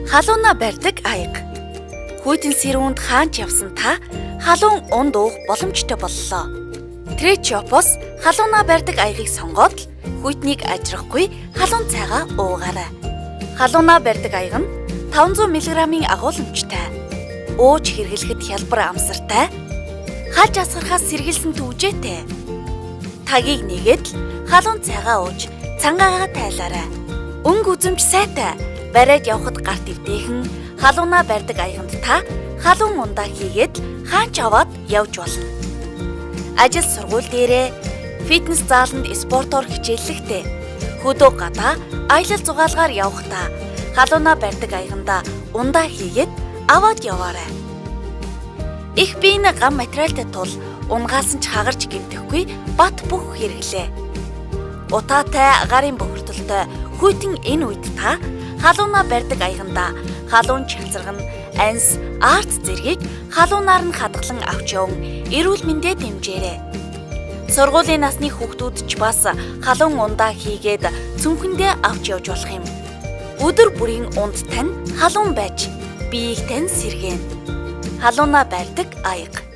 Халууна барьдаг аяга. Хүйтэн сэрүүнд хаанч явсан та халуун унд уух боломжтой боллоо. Тречопос халууна барьдаг аягыг сонгоод хүйтнийг ажрахгүй халуун цайгаа уугаарай. Халууна барьдаг аяг нь 500 мг-ийн агуулмжтай. Ууж хэрглэхэд хялбар амсартай. Хаж асгарахаас сэргийлсэн түвжээтэй. Тагийг нэгээд халуун цайгаа ууж цангаагаа тайлаарай. Өнгө үзэмж сайтай. Бариад явхад гарт ивдээхэн халууна барьдаг аяганд та халуун ундаа хийгээд хаач аваад явж болно. Ажил сургууль дээрээ фитнес зааланд спортоор хичээллэхдээ хөдөө гадаа аялал зугаалгаар явахдаа халууна барьдаг аяганда ундаа хийгээд аваад яваарай. Их биеийн гам материалтай тул унгаасан ч хагарч гэмтэхгүй бат бүх хэрэглээ. Утаатай гарын бохирдолтой хүйтэн энэ үед та халууна барьдаг аяганда халуун чалцарган анс арт зэргийг халуунаар нь хадгалан авч яван эрүүл мэндэд дэмжээрэй. Сургуулийн насны хүүхдүүд ч бас халуун ундаа хийгээд цүнхэндээ авч явж болох юм. Өдөр бүрийн унд тань халуун байж биеийг тань сэргээн. Халууна барьдаг аяга.